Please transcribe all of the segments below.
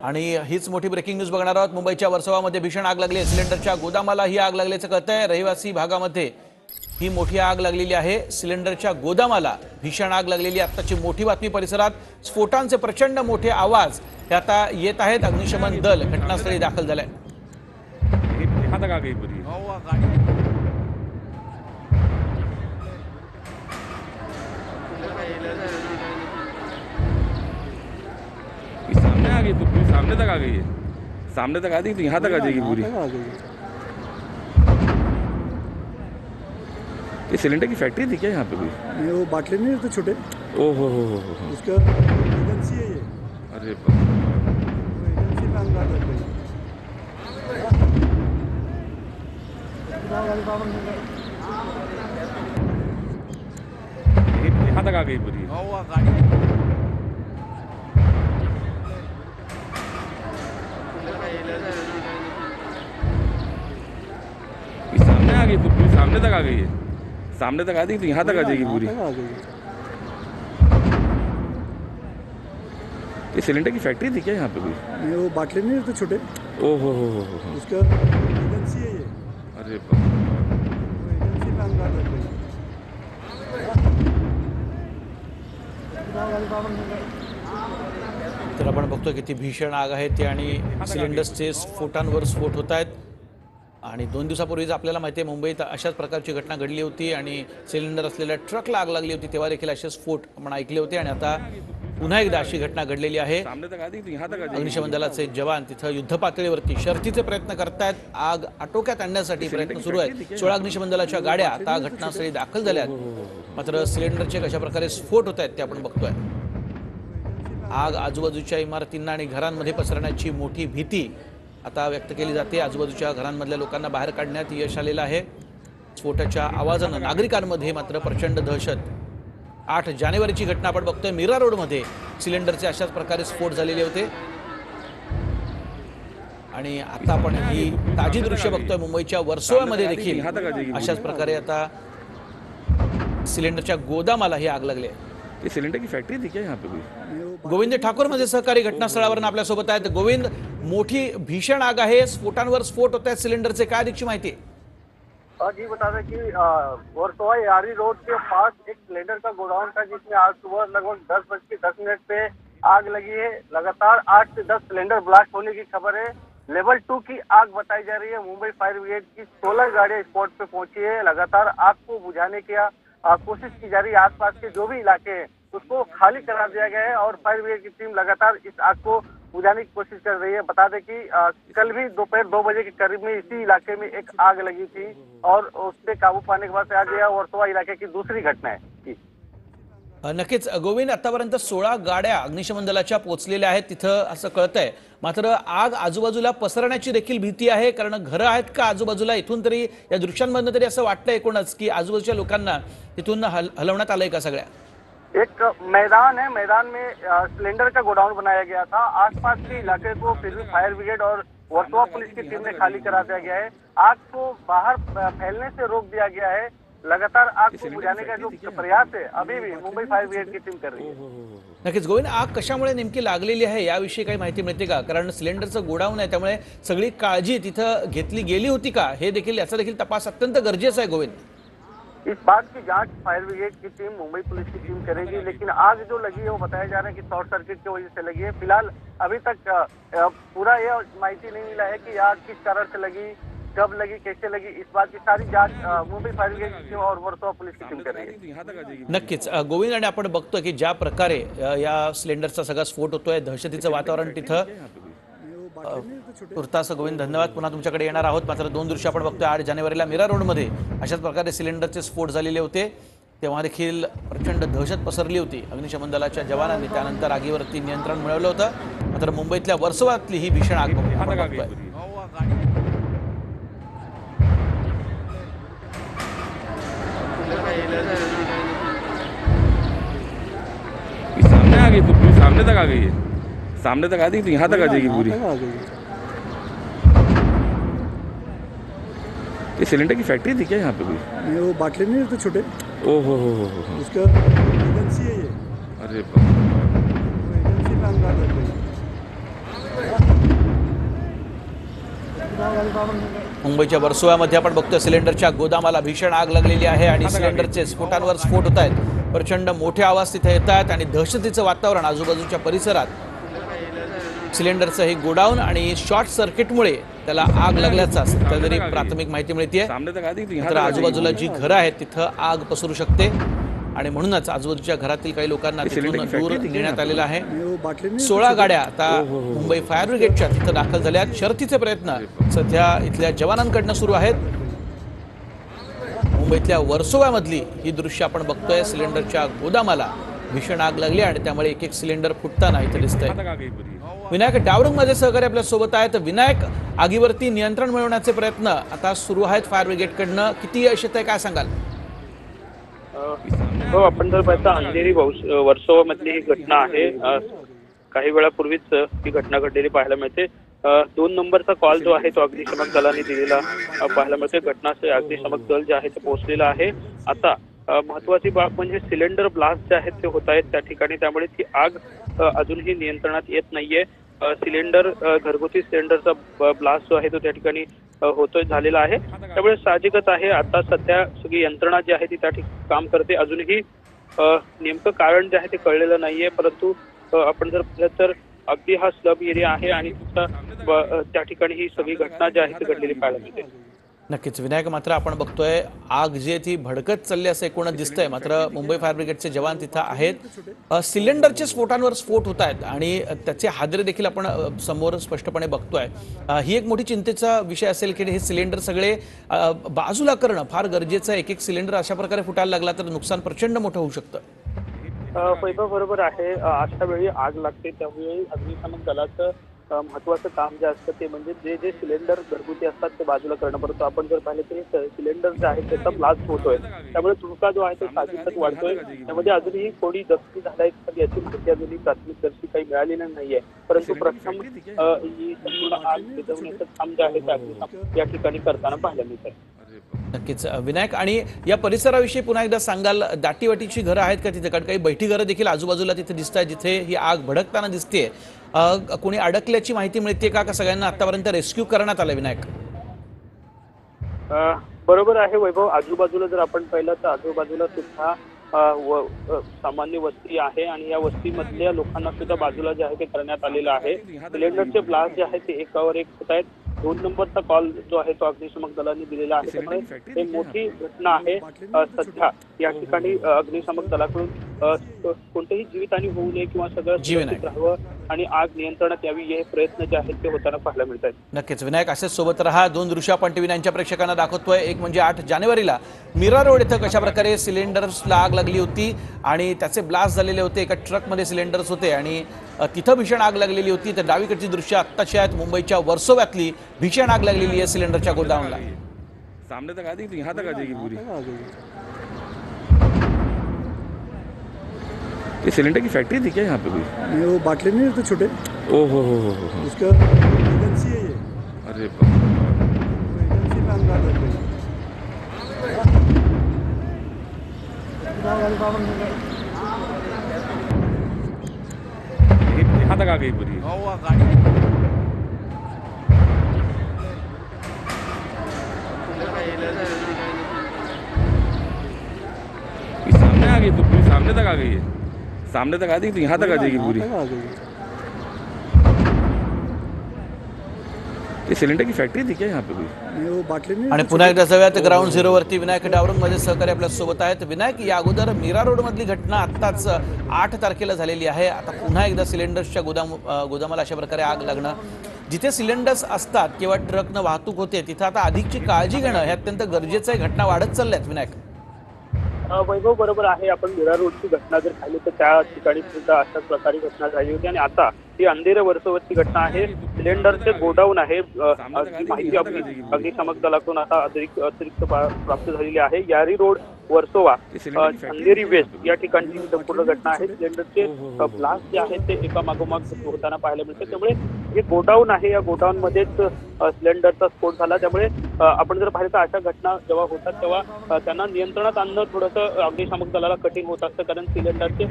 आणि हीच मोठी ब्रेकिंग न्यूज बघणार आहोत। मुंबईच्या वर्सोवामध्ये भीषण आग लागली आहे। सिलेंडरच्या गोदामाला ही आग लागल्याचं कळतंय। रहिवासी भागामध्ये ही मोठी आग लागलेली आहे। सिलेंडरच्या गोदामाला भीषण आग लागलेली आहे। आताची मोठी बातमी परिसरात स्फोटांचे प्रचंड मोठे आवाज हे आता येत आहेत। अग्निशमन दल घटनास्थळी दाखल झालंय। सामने आ गई तो पूरी सामने तक आ गई है। सामने तक आ गई तो यहाँ तक आ जाएगी पूरी। ये सिलेंडर की फैक्ट्री थी क्या यहाँ पे कोई? ये वो बाटले नहीं रहते छोटे, ओहो हो। उसका एजेंसी है ये। अरे बाप एजेंसी में अंदर लग गई। यहाँ तक आ गई पूरी। सामने आ गई तो पूरी सामने तक आ गई है। सामने तक आ गई तो यहाँ तक आ जाएगी पूरी। ये सिलेंडर की फैक्ट्री थी क्या यहाँ पे कोई? ये वो बाटले नहीं रहते छोटे, ओहो हो। उसका एजेंसी है ये। अरे बाप एजेंसी में अंदर लग गई। तर आपण बघतोय किती भीषण आग आहे ती आणि सिलेंडर्सचे स्फोटांवर स्फोट होत आहेत। आणि 2 दिवसापूर्वीच आपल्याला माहिती आहे मुंबईत अशाच प्रकारची घटना घडली होती आणि सिलेंडर असलेल्या ट्रकला आग लागली होती। तेव्हा देखील असे स्फोट आपण ऐकले होते आणि आता पुन्हा एकदा अशी घटना घडलेली आहे। अग्निशमन दलाचे जवान तिथं युद्ध पातळीवरती शर्थीचे प्रयत्न करतायत। आग आटोक्यात आणण्यासाठी प्रयत्न सुरू आहेत। 16 अग्निशमन दलाच्या गाड्या आता घटनास्थळी दाखल झाल्या आहेत। मात्र सिलेंडरचे कशा प्रकारे स्फोट होत आहेत ते आपण बघतोय। आग आजूबाजूच्या इमारतींना आणि घरांमध्ये पसरण्याची मोठी भीती आता व्यक्त केली जाते। आजूबाजूच्या घरांमधल्या लोकांना बाहेर काढण्यात यश आलेलं आहे। स्फोटाच्या आवाजानं नागरिकांमध्ये मात्र प्रचंड दहशत। 8 जानेवारीची घटना आपण बघतोय। मीरा रोडमध्ये सिलेंडरचे अशाच प्रकारे स्फोट झालेले होते आणि आता आपण ही ताजी दृश्य बघतोय। मुंबईच्या वर्सोवामध्ये देखील अशाच प्रकारे आता सिलेंडरच्या गोदामाला ही आग लागली आहे। ये सिलेंडर की फैक्ट्री थी क्या यहाँ पे कोई? गोविंद ठाकुर माझे सहकारी घटनास्थळावर आपल्या सोबत आहेत। गोविंद, मोठी भीषण आग आहे, स्फोटांवर स्फोट होत आहेत सिलेंडरचे, काय अधिकची माहिती आहे? जी बता दें कि वर्सोवा यारी रोड के पास एक सिलेंडर का गोडाउन था जिसमें आज सुबह लगभग 10:10 पे आग लगी है। लगातार 8 से 10 सिलेंडर ब्लास्ट होने की खबर है। लेवल 2 की आग बताई जा रही है। मुंबई फायर ब्रिगेड की 16 गाड़ियां स्पॉट पे पहुंची है। लगातार आग को बुझाने की कोशिश की जा रही है। आसपास के जो भी इलाके हैं उसको खाली करा दिया गया है और फायर ब्रिगेड की टीम लगातार इस आग को बुझाने की कोशिश कर रही है। बता दें कि कल भी दोपहर 2 बजे के करीब में इसी इलाके में एक आग लगी थी और उस पर काबू पाने के बाद आज यह वर्सोवा इलाके की दूसरी घटना है। नक्कीच गोविंद, आतापर्यंत 16 गाड्या अग्निशमन दलाच्या पोहोचलेल्या आहेत तिथं असं कळतंय। मात्र आग आजूबाजूला पसरण्याची देखील भीती आहे, कारण घरं आहेत का आजूबाजूला? इथून तरी या दृश्यांमधनं तरी असं वाटतं एकूणच की आजूबाजूच्या लोकांना तिथून हलवण्यात आलंय का सगळ्या? एक मैदान है, मैदान में सिलेंडर का गोडाउन बनाया गया था। आसपास के इलाके को फिर भी फायर ब्रिगेड और वर्सोवा पुलिस की टीम ने खाली करा दिया गया है। आग को बाहर फैलने से रोक दिया गया है। लगातार आग को बुझाने का जो प्रयास है अभी भी मुंबई फायर ब्रिगेड की टीम कर रही है। नक्कीच गोविंद, आग कशामुळे नेमकी लागलेली आहे याविषयी काही माहिती मिळते का? कारण सिलेंडरचं गोडाऊन आहे त्यामुळे सगळी काळजी तिथं घेतली गेली होती का? हे देखील याचा देखील तपास अत्यंत गरजेचा आहे गोविंद। इस बात की जांच फायर ब्रिगेड की टीम, मुंबई पुलिस की टीम करेगी। लेकिन आग जो लगी है वो बताया जा रहा है कि शॉर्ट सर्किट की वजह से लगी है। फिलहाल अभी तक पूरा ये माहिती नहीं मिला है कि आग किस कारण से लगी, कब लगी, कैसे लगी। इस बात की सारी जांच मुंबई फायर ब्रिगेड की टीम और वर्सोवा पुलिस की टीम कर रही है। नक्कीच गोविंद, आणि आपण बघतोय की ज्या प्रकारे या सिलेंडरचा सगळा स्फोट होतोय, दहशतीचं वातावरण तिथं तुर्तास। गोविंद, धन्यवाद। पुन्हा तुमच्याकडे येणार आहोत। मात्र 2 दृश्य आपण बघतोय। 8 जानेवारीला मीरा रोडमध्ये अशाच प्रकारे सिलेंडरचे स्फोट झालेले होते। तेव्हा देखील प्रचंड दहशत पसरली होती। अग्निशमन दलाच्या जवानांनी त्यानंतर आगीवरती नियंत्रण मिळवलं होतं। मात्र मुंबईतल्या वर्सोवातली ही भीषण आग आपण बघतोय। सामने आ गई तो पूरी सामने तक आ गई है। सामने तक आ गई तो यहाँ तक आ जाएगी पूरी। ये सिलेंडर की फैक्ट्री थी क्या यहाँ पे कोई? ये वो बाटले नहीं रहते छोटे, ओहो हो। उसका एजेंसी है ये। अरे बाप एजेंसी में अंदर लग गई। मुंबईच्या वर्सोव्यामध्ये आपण बघतोय सिलेंडरच्या गोदामाला भीषण आग लागलेली आहे आणि सिलेंडरचे स्फोटांवर स्फोट होत आहेत। प्रचंड मोठे आवाज तिथे येत आहेत आणि दहशतीचं वातावरण आजूबाजूच्या परिसरात। सिलेंडरचं हे गोडाऊन आणि शॉर्ट सर्किटमुळे त्याला आग लागल्याचा सध्या तरी प्राथमिक माहिती मिळते। तर आजूबाजूला जी घरं आहेत तिथं आग पसरू शकते आणि म्हणूनच आजूबाजूच्या घरातील काही लोकांना तिथून दूर नेण्यात आलेलं आहे। 16 गाड्या आता मुंबई फायर ब्रिगेडच्या तिथं दाखल झाल्या आहेत। शर्थीचे प्रयत्न सध्या इथल्या जवानांकडनं सुरू आहेत। मुंबईतल्या वर्सोव्यामधली ही दृश्य आपण बघतोय। सिलेंडरच्या गोदामाला भीषण आग लागली आणि त्यामुळे एक एक सिलेंडर फुटताना इथे दिसतंय। विनायक डावरंग माझे सहकारी आपल्या सोबत आहेत। विनायक, आगीवरती नियंत्रण मिळवण्याचे प्रयत्न आता सुरू आहेत फायर ब्रिगेडकडनं, किती यश येत आहे काय सांगाल? हो, आपण जर पाहिलं अंधेरी वर्सोवा मधली ही घटना आहे। काही वेळापूर्वीच ही घटना घडलेली पाहायला मिळते। 2 नंबरचा कॉल जो आहे तो अग्निशमक दलाने दिलेला पाहायला मिळते। घटनास्थळी अग्निशमक दल जे आहे ते पोहोचलेलं आहे। आता महत्वाची बाब म्हणजे सिलेंडर ब्लास्ट जे आहेत ते होत आहेत त्या ठिकाणी, त्यामुळे ती आग अजूनही नियंत्रणात येत नाहीये। सिलेंडर घरगुती सिलेंडरचा ब्लास्ट जो आहे तो त्या ठिकाणी होतोय झालेला आहे। त्यामुळे साहजिकच आहे आता सध्या सगळी यंत्रणा जी आहे ती त्या ठिकाणी काम करते। अजूनही नेमकं कारण जे आहे ते कळलेलं नाहीये, परंतु आपण जर पाहिलं तर अगदी हा स्लम एरिया आहे आणि त्या ठिकाणी ही सगळी घटना जी आहे ती घडलेली पाहायला मिळते। नक्कीच विनायक, मात्र आपण बघतोय आग जी आहे ती भडकत चालली असं एकूण दिसतंय। मात्र मुंबई फायर ब्रिगेडचे जवान तिथं आहेत। सिलेंडरचे स्फोटांवर स्फोट होत आहेत आणि त्याचे हादरे देखील आपण समोर स्पष्टपणे बघतोय। ही एक मोठी चिंतेचा विषय असेल की हे सिलेंडर सगळे बाजूला करणं फार गरजेचं आहे। एक एक सिलेंडर अशा प्रकारे फुटायला लागला तर नुकसान प्रचंड मोठं होऊ शकतं। वैभव बरोबर आहे। अशा वेळी आग लागते त्यावेळी अग्निशमक दलाचं महत्वाचं काम जे असतं ते म्हणजे जे सिलेंडर घरगुती असतात ते बाजूला करणं। परंतु आपण जर पाहिलं तरी सिलेंडर जे आहे त्याचा ब्लास्ट होतोय, त्यामुळे धोका जो आहे तो साहजिकच वाढतोय। त्यामध्ये अजूनही कोणी जखमी झालाय याची माहिती अजूनही प्राथमिक काही मिळालेली नाहीये, परंतु प्रथम ही संपूर्ण आग विझवण्याचं काम जे आहे ते अग्निशमक या ठिकाणी करताना पाहायला मिळत आहे। नक्कीच विनायक, आणि या परिसराविषयी पुन्हा एकदा सांगाल, दाटीवाटीची घरं आहेत का तिथे? कारण काही बैठी घरं देखील आजूबाजूला तिथे दिसत आहेत जिथे ही आग भडकताना दिसते। कोणी अडकल्याची माहिती मिळते का सगळ्यांना आतापर्यंत रेस्क्यू करण्यात आलं? विनायक, बरोबर आहे वैभव, आजूबाजूला जर आपण पाहिलं तर आजूबाजूला सुद्धा सामान्य वस्ती आहे आणि या वस्तीमधल्या लोकांना सुद्धा बाजूला जे आहे ते करण्यात आलेलं आहे। सिलेंडरचे ब्लास्ट जे आहे ते एकावर एक होत आहेत। 2 नंबरचा कॉल जो आहे तो अग्निशमक दलाने दिलेला आहे, त्यामुळे हे मोठी घटना आहे। सध्या या ठिकाणी अग्निशमक दलाकडून कोणतेही जीवितहानी होऊ नये किंवा सगळं सुरक्षित राहावं आणि आग नियंत्रणात यावी हे प्रयत्न जे आहेत ते होताना पाहायला मिळत आहेत। नक्कीच विनायक, असेच सोबत राहा। 2 दृश्य आपण टीव्ही 9च्या प्रेक्षकांना दाखवतोय। एक म्हणजे 8 जानेवारीला मीरा रोड इथं कशा प्रकारे सिलेंडर्सला आग लागली होती आणि त्याचे ब्लास्ट झालेले होते। एका ट्रकमध्ये सिलेंडर्स होते आणि तिथं भीषण आग लागलेली होती। तर डावीकडची दृश्य आत्ताची आहेत मुंबईच्या वर्सोव्यातली। भीषण आग लागलेली आहे सिलेंडरच्या गोदामाला। सामने तक आती तो यहाँ तक आ जाएगी पूरी। ये सिलेंडर की फैक्ट्री थी क्या यहाँ पे कोई? नहीं, वो बाटले नहीं रहते छोटे, ओ हो। उसका एजेंसी है ये। अरे एजेंसी का अंदाज है कोई। यहाँ तक आ गई पूरी। सामने आ गई तो पूरी सामने तक आ गई है। सामने तक आ गई तो यहाँ तक आ जाएगी पूरी। ये सिलेंडर की फैक्ट्री थी क्या यहाँ पे कोई? नहीं, वो बाटले नहीं आणि पुन्हा एकदा जाऊयात ग्राउंड झिरोवरती। विनायक डावरंग माझे सहकारी आपल्या सोबत आहेत। विनायक, या अगोदर मीरा रोड मधली घटना आत्ताच 8 तारखेला झालेली आहे। आता पुन्हा एकदा सिलेंडर्सच्या गोदामाला अशा प्रकारे आग लागणं, जिथे सिलेंडर्स असतात किंवा ट्रकनं वाहतूक होते तिथं आता अधिकची काळजी घेणं हे अत्यंत गरजेचं आहे। घटना वाढत चालल्यात विनायक। वैभव बरोबर आहे, आपण मीरा रोडची घटना जर पाहिली तर त्या ठिकाणी सुद्धा अशाच प्रकारे घटना झाली होती आणि आता ही अंधेरी वर्सोवरची घटना आहे। सिलेंडरचे गोडाऊन आहे, माहिती अग्निशमक दलाकडून आता अतिरिक्त प्राप्त झालेली आहे। यारी रोड वर्सोवा अंधेरी वेस्ट या ठिकाणची संपूर्ण घटना आहे। सिलेंडरचे ब्लास्ट जे आहेत ते एका मागोमाग होताना पाहायला मिळते, त्यामुळे हे गोडाऊन आहे, या गोडाऊन मध्येच सिलेंडरचा स्फोट झाला। त्यामुळे आपण जर पाहिलं तर अशा घटना जेव्हा होतात तेव्हा त्यांना नियंत्रणात आणणं थोडंसं अग्निशमक दलाला कठीण होत असतं, कारण सिलेंडरचे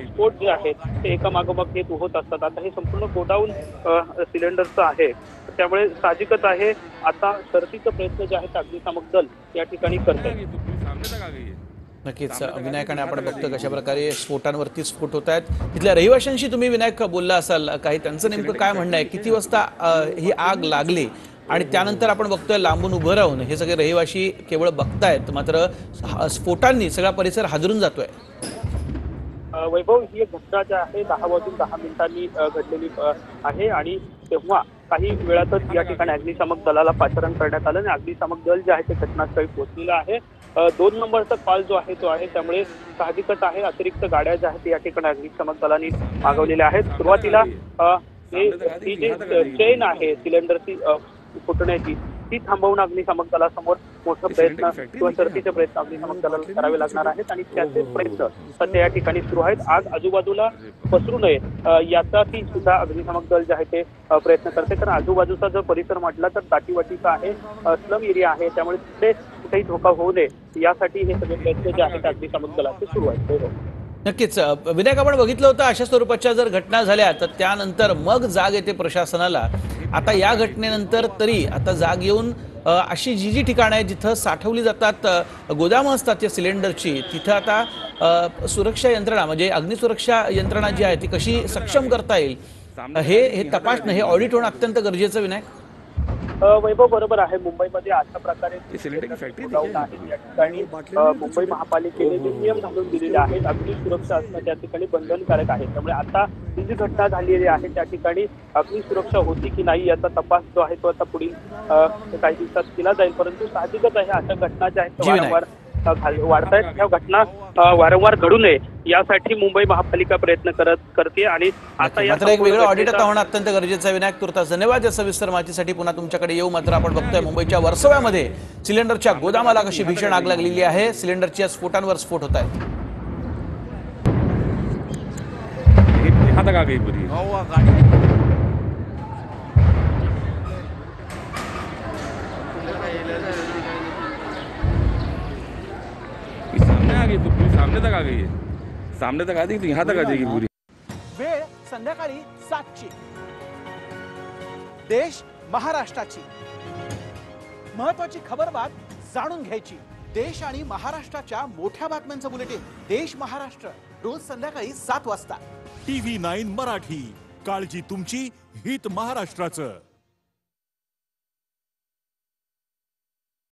स्फोट जे आहेत ते एका मागोमाग होत असतात। आता हे संपूर्ण गोडाऊन सिलेंडरचं आहे, त्यामुळे साहजिकच आहे आता शर्थीचा प्रयत्न जे आहे ते अग्निशामक दल या ठिकाणी करते. सामने तक आ गई है. नक्कीच विनायकाने आपण बघतो कशा प्रकारे स्फोटांवरती स्फोट होत आहेत. तिथल्या रहिवाशांशी तुम्ही विनायक बोलला असाल काही, त्यांचं नेमकं काय म्हणणं आहे, किती वाजता ही आग लागली आणि त्यानंतर आपण बघतोय लांबून उभं राहून हे सगळे रहिवाशी केवळ बघतायत, मात्र स्फोटांनी सगळा परिसर हादरून जातोय. वैभव, ही एक घटना जी आहे 10:10 घडलेली आहे आणि तेव्हा काही वेळातच या ठिकाणी अग्निशामक दलाला पाचारण करण्यात आलं आणि अग्निशामक दल जे आहे ते घटनास्थळी पोहोचलेलं आहे. 2 नंबरचा कॉल जो आहे तो आहे, त्यामुळे साहजिकच आहे अतिरिक्त गाड्या ज्या आहेत या ठिकाणी अग्निशामक दलाने मागवलेल्या आहेत. सुरुवातीला ही जी चेन आहे सिलेंडरची फुटण्याची ती थांबवणं अग्निशामक दलासमोर मोठा प्रयत्न किंवा शर्थीचे प्रयत्न अग्निशामक दलाला करावे लागणार आहेत आणि त्याचे प्रयत्न सध्या या ठिकाणी सुरू आहेत. आग आजूबाजूला पसरू नये याचाही सुद्धा अग्निशामक दल जे आहे ते प्रयत्न करते, कारण आजूबाजूचा जर परिसर म्हटला तर दाटीवाटीचा आहे, स्लम एरिया आहे, त्यामुळे तिथे कुठेही धोका होऊ नये यासाठी हे सगळे प्रयत्न जे आहेत अग्निशामक दलाचे सुरू आहेत. नक्कीच विनायक, आपण बघितलं होतं अशा स्वरूपाच्या जर घटना झाल्या तर त्यानंतर मग जाग येते प्रशासनाला. आता या घटनेनंतर तरी आता जाग येऊन अशी जी ठिकाणं आहेत जिथं साठवली जातात गोदामं असतात या सिलेंडरची, तिथं आता सुरक्षा यंत्रणा म्हणजे अग्निसुरक्षा यंत्रणा जी आहे ती कशी सक्षम करता येईल हे तपासणं, हे ऑडिट होणं अत्यंत गरजेचं. विनायक, वैभव, बरोबर आहे. मुंबईमध्ये अशा प्रकारे गोडाऊन आहे या ठिकाणी मुंबई महापालिकेने जे नियम घालून दिलेले आहेत अग्नी सुरक्षा असणं त्या ठिकाणी बंधनकारक आहे. त्यामुळे आता ही जी घटना झालेली आहे त्या ठिकाणी अग्नी सुरक्षा होती की नाही याचा तपास जो आहे तो आता पुढील काही दिवसात केला जाईल. परंतु साहजिकच आहे अशा घटना ज्या आहेत वारंवार वाढतायत, ह्या घटना वारंवार घडू नये यासाठी मुंबई महापालिका प्रयत्न करते आणि आता मात्र एक वेगळं ऑडिट आता होणं अत्यंत गरजेचं आहे. विनायक, तुर्तास धन्यवाद या सविस्तर माहितीसाठी. पुन्हा तुमच्याकडे येऊ. मात्र आपण बघतोय मुंबईच्या वर्सोव्यामध्ये सिलेंडरच्या गोदामाला कशी भीषण आग लागलेली आहे. सिलेंडरच्या स्फोटांवर स्फोट होत आहेत. यहाँ तक आ गई पूरी. सामने आ गई तो पूरी सामने तक आ गई है. सामने तक आ गई तो यहाँ तक आ जाएगी पूरी. वेळ संध्याकाळी 7ची. देश महाराष्ट्राची महत्वाची खबरबात जाणून घ्यायची. देश आणि महाराष्ट्राच्या मोठ्या बातम्यांचं बुलेटिन देश महाराष्ट्र रोज संध्याकाळी 7 वाजता. TV9 मराठी, काळजी तुमची, हित महाराष्ट्राचं.